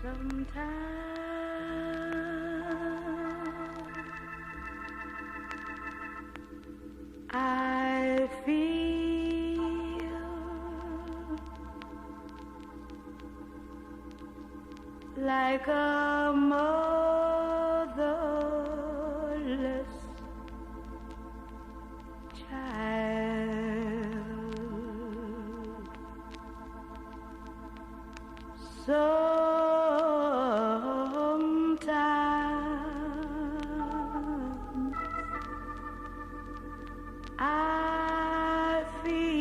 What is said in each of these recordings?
I feel like a motherless child. Sometimes I feel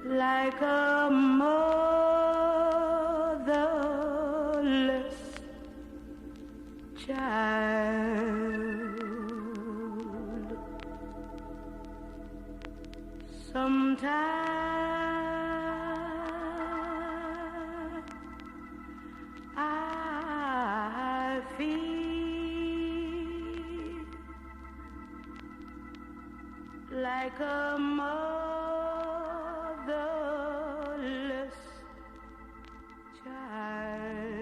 like a motherless child. Sometimes I feel like a motherless child,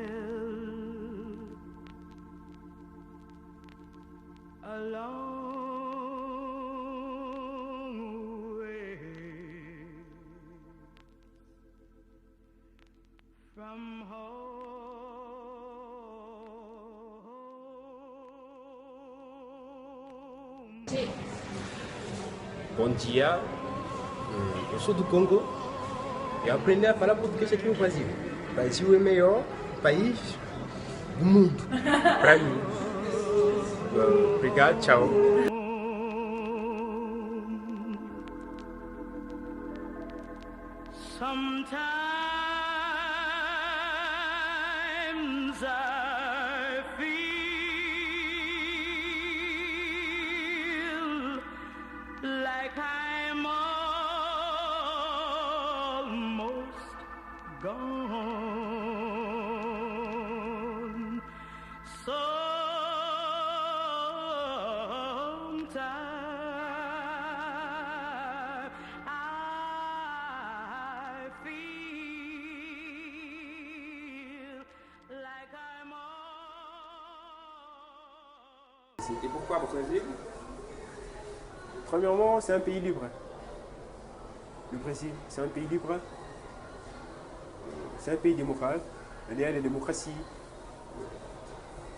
a long way from home. Bom dia, eu sou do Congo e aprendi a falar português aqui no Brasil. O Brasil é o melhor país do mundo, para mim. Obrigado, tchau. Sometimes I feel like I'm almost gone. Sometimes I feel like I'm all. Et pourquoi vous choisissez? Premièrement, c'est un pays libre. Le Brésil, c'est un pays libre. C'est un pays démocrate. Il y a la démocratie.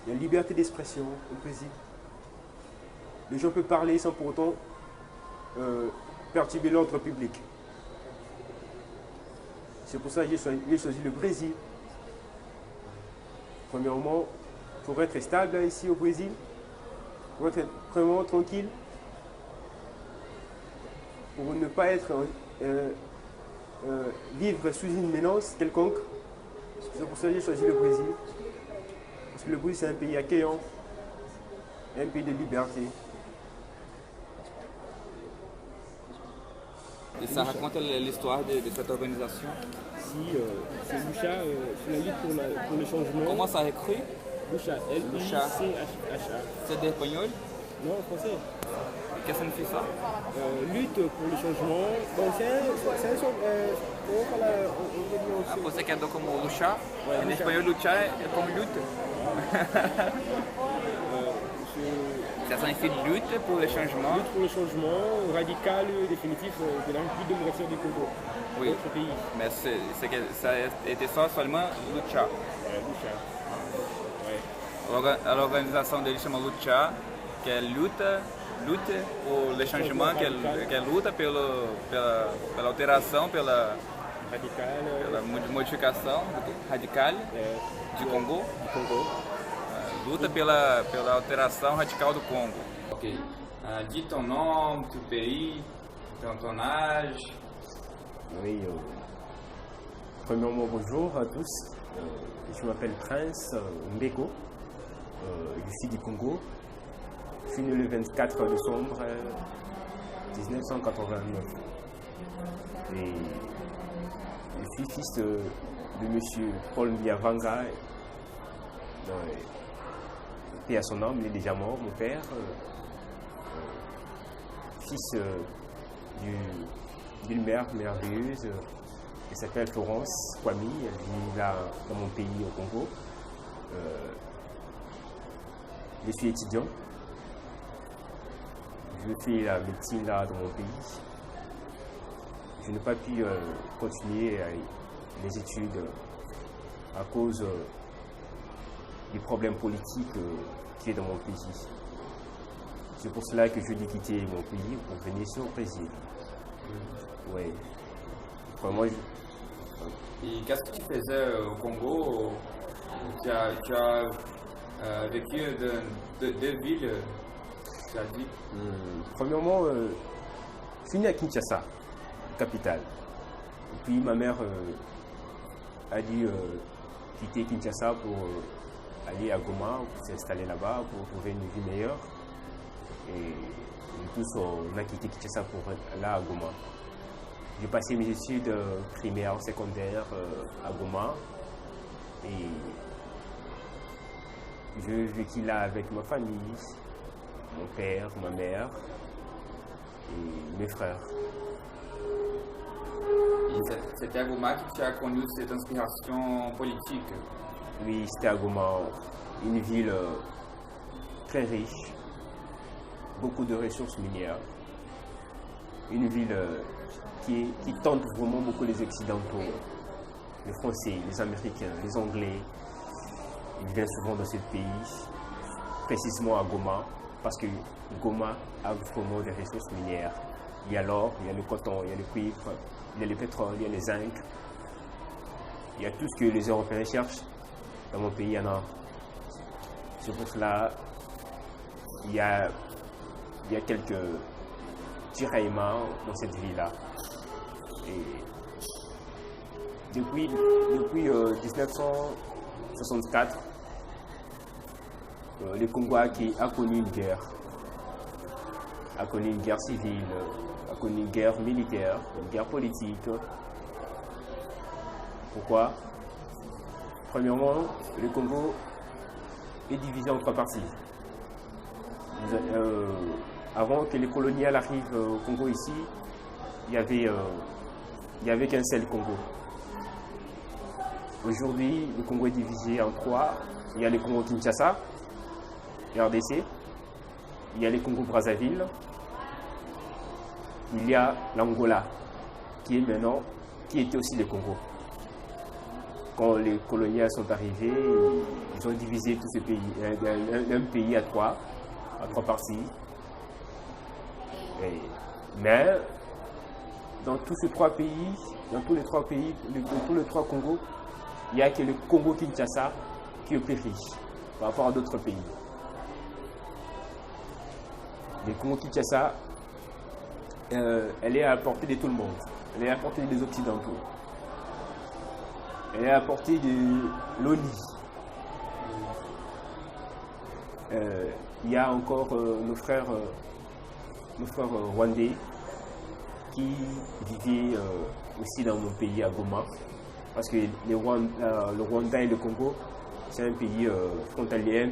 Il y a la liberté d'expression au Brésil. Les gens peuvent parler sans pour autant perturber l'ordre public. C'est pour ça que j'ai choisi le Brésil. Premièrement, pour être stable ici au Brésil, pour être vraiment tranquille, pour ne pas être vivre sous une menace quelconque. C'est pour ça que j'ai choisi le Brésil. Parce que le Brésil, c'est un pays accueillant, un pays de liberté. Et ça raconte l'histoire de cette organisation? Si, c'est Lucha, c'est la lutte pour le changement. Comment ça écrit? Lucha, L-U-C-H-A. C'est d'espagnol? Non, en français. Qu'est-ce que ça signifie ça? Lutte pour le changement. Bon, c'est un son. Ah, você quer dar como luchar? En espagnol, luchar é como lutte. Ça signifie lutte pour le changement. Lutte pour le changement radical et définitif de la République démocratique du Congo. Oui, Notre pays. mais ça était ça seulement luchar. Lucha. Ouais. L'organisation deles chama luchar, que é luta por le changement, que é luta pela alteração, pela modificação radical de Congo. Luta pela alteração radical do Congo. Ok. Dis ton nom, ton pays, ton âge. Oui, premièrement, bonjour à tous. Je m'appelle Prince Mbeko. Je suis du Congo. Je suis né le 24 décembre 1989. Et je suis fils de M. Paul Biavanga. Paix à son âme, il est déjà mort, mon père. Fils d'une mère merveilleuse, Elle s'appelle Florence Kwame, elle vit là dans mon pays au Congo. Je suis étudiant. Je fais la médecine là dans mon pays. Je n'ai pas pu continuer les études à cause des problèmes politiques qui est dans mon pays. C'est pour cela que je dû quitter mon pays pour venir sur le Brésil. Ouais. Vraiment, Et qu'est-ce que tu faisais au Congo? Tu as vécu de deux villes, tu as dit? Premièrement, je suis né à Kinshasa, capitale. Et puis ma mère a dû quitter Kinshasa pour aller à Goma, pour s'installer là-bas, pour trouver une vie meilleure. Et nous tous, on a quitté Kinshasa pour aller à Goma. J'ai passé mes études primaires, secondaires à Goma. Et j'ai vécu là avec ma famille, mon père, ma mère et mes frères. Et c'était à Goma que tu as connu cette inspiration politique? Oui, c'était à Goma, une ville très riche, beaucoup de ressources minières, une ville qui tente vraiment beaucoup les Occidentaux, les Français, les Américains, les Anglais. Ils viennent souvent dans ce pays, précisément à Goma, parce que Goma a vraiment des ressources minières. Il y a l'or, il y a le coton, il y a le cuivre, il y a le pétrole, il y a les zinc. Il y a tout ce que les Européens cherchent. Dans mon pays, il y en a. C'est pour cela il y a quelques tiraillements dans cette ville-là. Et depuis 1964, le Congo a connu une guerre. A connu une guerre civile, a connu une guerre militaire, une guerre politique. Pourquoi? Premièrement, le Congo est divisé en trois parties. Avant que les coloniales arrivent au Congo ici, il y avait qu'un seul Congo. Aujourd'hui, le Congo est divisé en trois. Il y a le Congo Kinshasa, RDC, il y a le Congo Brazzaville, il y a l'Angola, qui était aussi le Congo. Quand les coloniales sont arrivés, ils ont divisé tout ce pays, un pays à trois parties. Mais dans tous les trois pays, dans tous les trois Congos, il n'y a que le Congo Kinshasa qui est le plus riche par rapport à d'autres pays. Le Congo Kinshasa, elle est à la portée de tout le monde. Elle est à la portée des Occidentaux. Elle est à la portée de l'ONU. Il y a encore nos frères rwandais qui vivaient aussi dans nos pays à Goma. Parce que le Rwanda et le Congo, c'est un pays frontalier,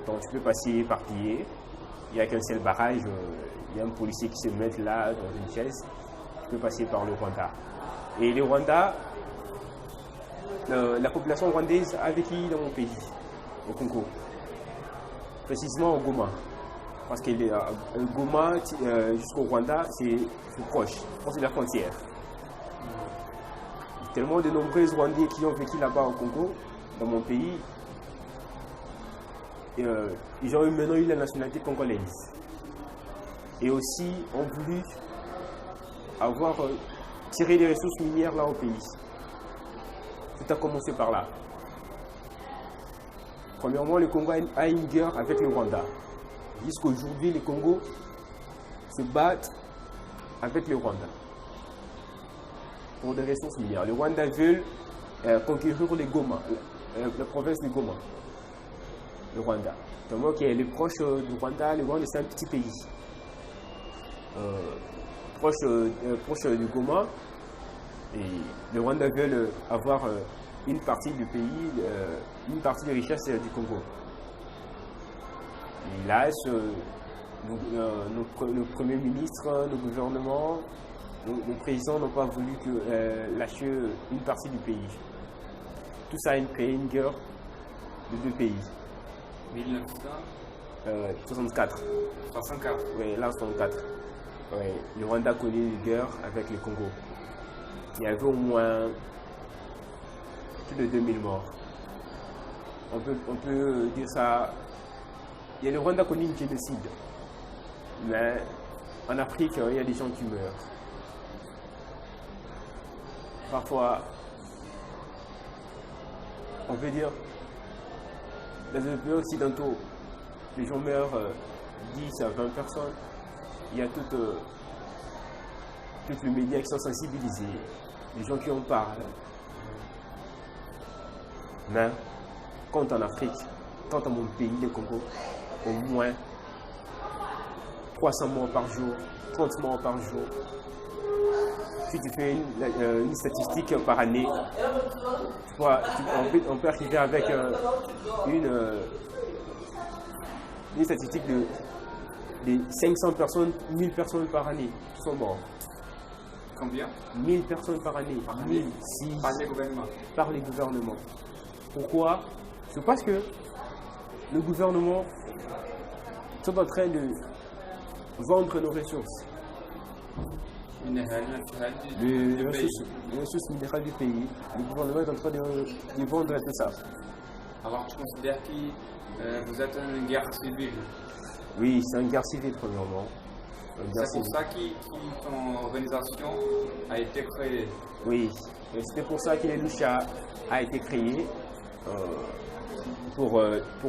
donc tu peux passer par pied. Il n'y a qu'un seul barrage, il y a un policier qui se met là dans une chaise, tu peux passer par le Rwanda. Et le Rwanda, la population rwandaise a vécu dans mon pays, au Congo, précisément au Goma. Parce que Goma jusqu'au Rwanda, c'est proche de la frontière. Tellement de nombreux Rwandais qui ont vécu là-bas au Congo, dans mon pays, ils ont maintenant eu la nationalité congolaise. Et aussi ont voulu tirer les ressources minières là au pays. Tout a commencé par là. Premièrement, le Congo a une guerre avec le Rwanda. Jusqu'aujourd'hui, le Congo se bat avec le Rwanda pour des ressources minières. Le Rwanda veut conquérir le Goma, la province de Goma, le Rwanda. Donc, qui est le proche du Rwanda. Le Rwanda, c'est un petit pays. Proche du Goma. Et le Rwanda veut avoir une partie du pays, une partie des richesses du Congo. Et là, le Premier ministre, le gouvernement nos présidents n'ont pas voulu lâcher une partie du pays. Tout ça a créé une guerre de deux pays. 1964. 64. Oui, là, 64. Oui, le Rwanda a connu une guerre avec le Congo. Il y avait au moins plus de 2000 morts. On peut dire ça. Il y a le Rwanda a connu une génocide. Mais en Afrique, il y a des gens qui meurent. Parfois, on peut dire, dans les pays occidentaux, les gens meurent 10 à 20 personnes. Il y a tout le média qui sont sensibilisés, les gens qui en parlent. Mais, quand en Afrique, quand dans mon pays, le Congo, au moins 300 morts par jour, 30 morts par jour. Si tu fais une statistique par année, on peut arriver avec une statistique de 500 personnes, 1000 personnes par année qui sont mortes. Combien? 1000 personnes par année. Par année. 1000, Par les gouvernements. Par les gouvernements. Pourquoi? C'est parce que le gouvernement sont en train de vendre nos ressources. Minérales, naturelles Les ressources minérales du pays. Le gouvernement est en train de vendre tout ça. Alors tu considères que vous êtes en guerre civile? Oui, c'est une guerre civile premièrement. C'est pour ça que ton organisation a été créée. Oui, c'est pour ça que le Lucha a été créé pour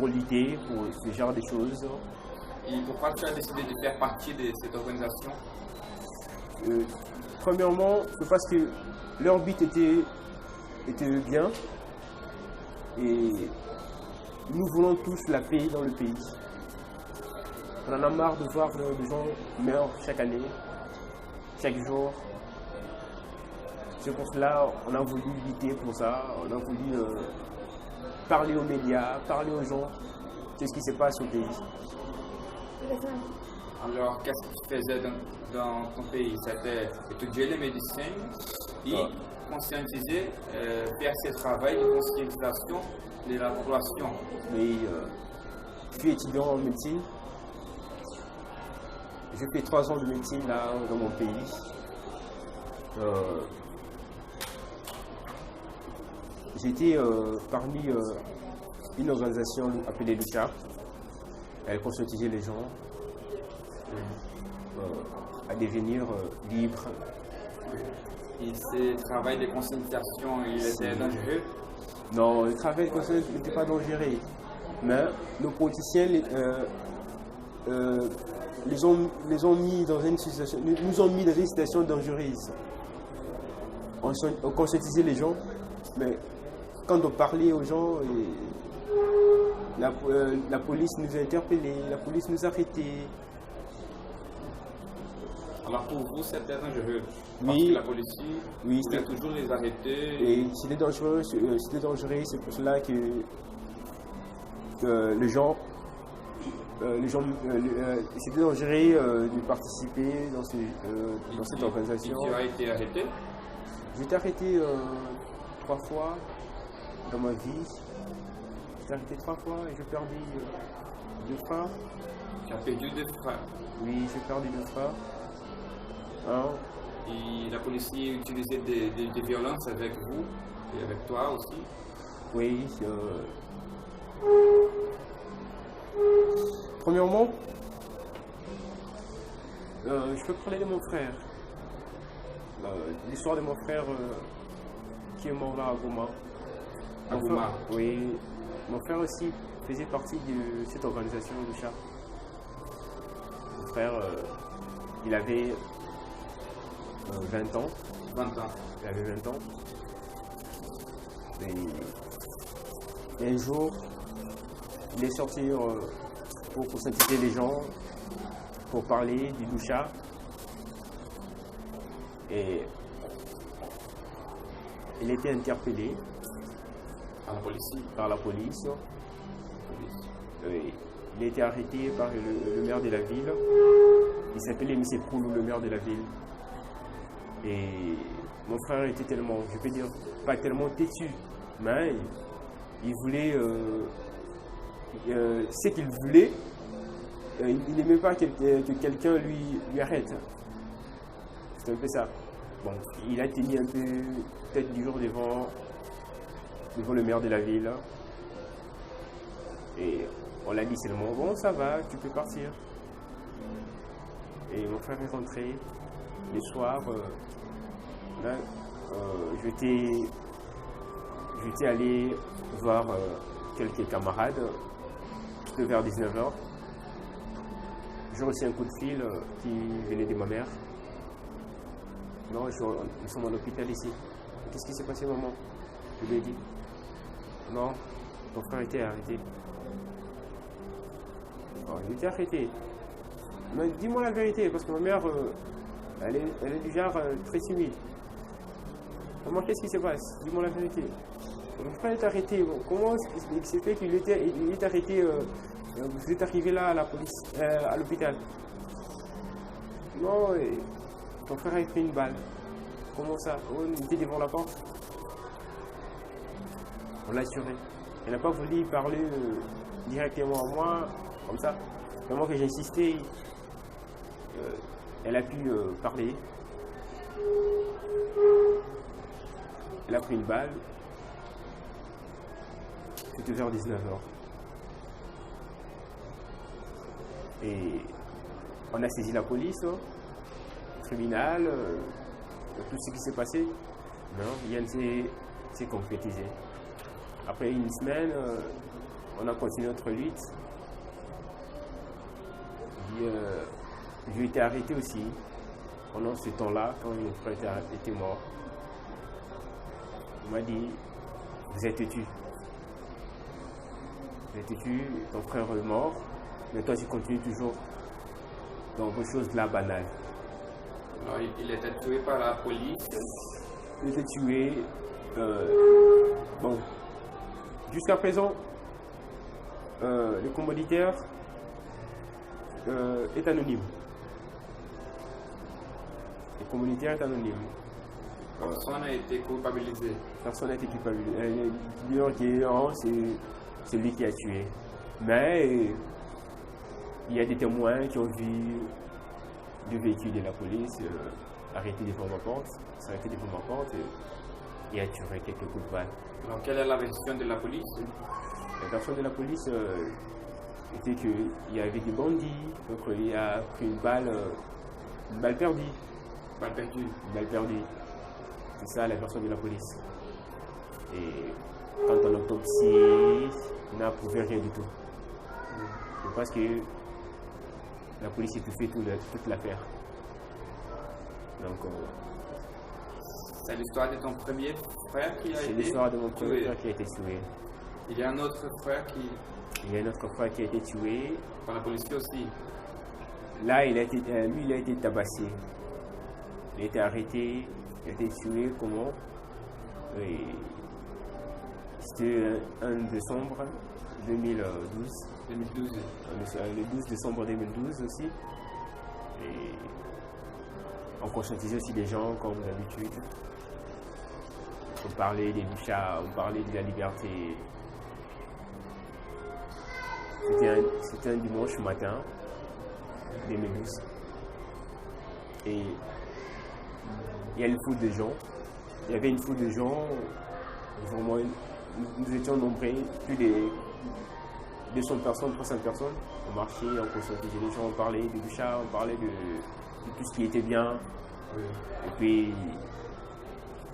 lutter pour ce genre de choses. Et pourquoi tu as décidé de faire partie de cette organisation? Premièrement, c'est parce que leur but était bien et nous voulons tous la paix dans le pays. On en a marre de voir des gens meurent chaque année, chaque jour. C'est pour cela qu'on a voulu lutter pour ça, on a voulu parler aux médias, parler aux gens de ce qui se passe au pays. Alors, qu'est-ce que tu faisais dans ton pays? C'était étudier les médecins et conscientiser, faire ce travail de conscientisation de la population. Oui, je suis étudiant en médecine. J'ai fait 3 ans de médecine là dans mon pays. J'étais parmi une organisation appelée Lucha. Elle conscientisait les gens à devenir libres. Et ce travail de conscientisation, il était dangereux? Non, le travail de conscientisation n'était pas dangereux. Mais nos politiciens nous ont mis dans une situation dangereuse. On conscientisait les gens, mais quand on parlait aux gens, la police nous interpellait, la police nous arrêtait. Alors pour vous, c'était dangereux? Oui. Parce que la police voulait toujours les arrêter. Et c'était dangereux, c'est pour cela que les gens c'était dangereux de participer dans cette organisation. Et tu as été arrêté? J'ai été arrêté 3 fois dans ma vie. J'ai été arrêté 3 fois et j'ai perdu 2 frères. Tu as perdu 2 frères? Oui, j'ai perdu 2 frères. Et la police utilisait des violences avec vous et avec toi aussi? Oui. Premièrement, je peux parler de mon frère. L'histoire de mon frère qui est mort là à Goma. À Goma? Oui. Mon frère aussi faisait partie de cette organisation de chat. Mon frère, il avait 20 ans. 20 ans. Il avait 20 ans. Et un jour, il est sorti pour conscientiser les gens, pour parler du Lucha. Et il a été interpellé par la police. Oui. Il a été arrêté par le maire de la ville. Il s'appelait M. Proulou, le maire de la ville. Et mon frère était tellement, je peux dire, pas tellement têtu, mais il voulait ce qu'il voulait. Il n'aimait pas que quelqu'un lui arrête. C'est un peu ça. Bon, il a tenu un peu tête dure devant le maire de la ville. Et on l'a dit seulement, bon ça va, tu peux partir. Et mon frère est rentré le soir. J'étais allé voir quelques camarades, c'était vers 19h. J'ai reçu un coup de fil qui venait de ma mère. Non, nous sommes à l'hôpital ici. Qu'est-ce qui s'est passé, maman? Je lui ai dit. Non, ton frère était arrêté. Oh, il était arrêté. Mais dis-moi la vérité, parce que ma mère, elle est du genre très timide. Maman, qu'est-ce qui se passe? Dis-moi la vérité. Mon frère est arrêté. Bon, comment il s'est fait qu'il est arrêté? Vous êtes arrivé là à la police, à l'hôpital. Non, ton frère a pris une balle. Comment ça? Oh, il était devant la porte. On l'a assuré. Elle n'a pas voulu parler directement à moi, comme ça. Vraiment que j'ai insisté. Elle a pu parler. Elle a pris une balle. C'était vers 19h. Et on a saisi la police, le tribunal, tout ce qui s'est passé. Non, rien s'est concrétisé. Après une semaine, on a continué notre lutte. J'ai été arrêté aussi pendant ce temps-là, quand mon frère était mort. On m'a dit, vous êtes têtu. Vous êtes têtu, ton frère est mort, mais toi tu continues toujours dans vos choses là banales. Alors, il était tué par la police. Il était tué. Bon, jusqu'à présent, le commanditaire est anonyme. Le commanditaire est anonyme. Personne n'a été culpabilisé. Personne n'a été culpabilisé. C'est lui qui a tué. Mais il y a des témoins qui ont vu deux véhicules de la police arrêtés devant ma porte, s'arrêter devant ma porte et a tiré quelques coups de balle. Alors, quelle est la version de la police? La version de la police était qu'il y avait des bandits, donc il a pris une balle perdue. Balle perdue. Une balle perdue. C'est ça la version de la police. Et quand on l'autopsie, on n'a prouvé rien du tout. Je pense que la police a fait toute l'affaire. Donc, c'est l'histoire de ton premier frère qui a été tué. C'est l'histoire de mon premier frère qui a été tué. Il y a un autre frère qui... Il y a un autre frère qui a été tué. Par la police aussi. Là, lui, il a été tabassé. Il a été arrêté, il a été tué. Comment? C'était un décembre 2012. 2012. Le 12 décembre 2012 aussi. Et on conscientisait aussi des gens comme d'habitude. On parlait des Lucha, on parlait de la liberté. C'était un dimanche matin 2012. Et il y a une foule de gens. Il y avait une foule de gens. Vraiment, nous étions nombreux, plus de 200 personnes, 300 personnes. On marchait, on conscientisait les gens, on parlait de Lucha, on parlait de tout ce qui était bien. Et puis,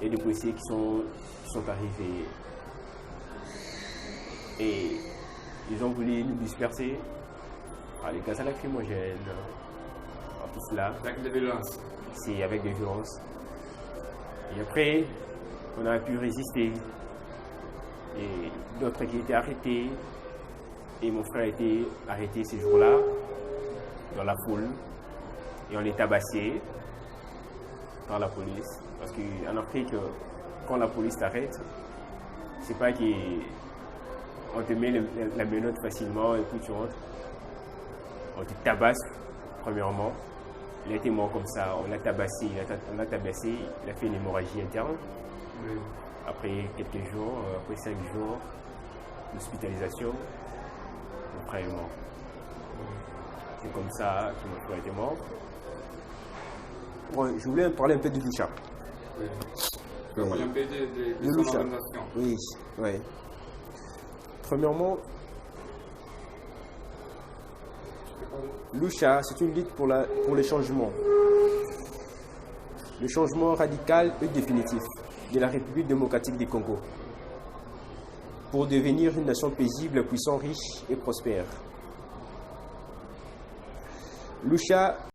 il y a des policiers qui sont arrivés. Et ils ont voulu nous disperser. Les gaz à lacrymogènes, tout cela. Avec des violences. C'est avec des violences. Et après, on a pu résister. Et d'autres qui étaient arrêtés. Et mon frère a été arrêté ces jours-là, dans la foule. Et on est tabassé par la police. Parce qu'en Afrique, quand la police t'arrête, c'est pas qu'on te met la menotte facilement et puis tu rentres. On te tabasse, premièrement. Il était mort comme ça, on l'a tabassé, il a fait une hémorragie interne. Oui. Après quelques jours, après 5 jours d'hospitalisation, mon frère est mort. C'est comme ça que mon frère était mort. Bon, je voulais parler un peu de Lucha. Oui. Tu veux parler un peu de son Lucha. organisation? Oui, oui. Premièrement, Lucha, c'est une lutte pour le changement. Le changement radical et définitif de la République démocratique du Congo. Pour devenir une nation paisible, puissante, riche et prospère. Lucha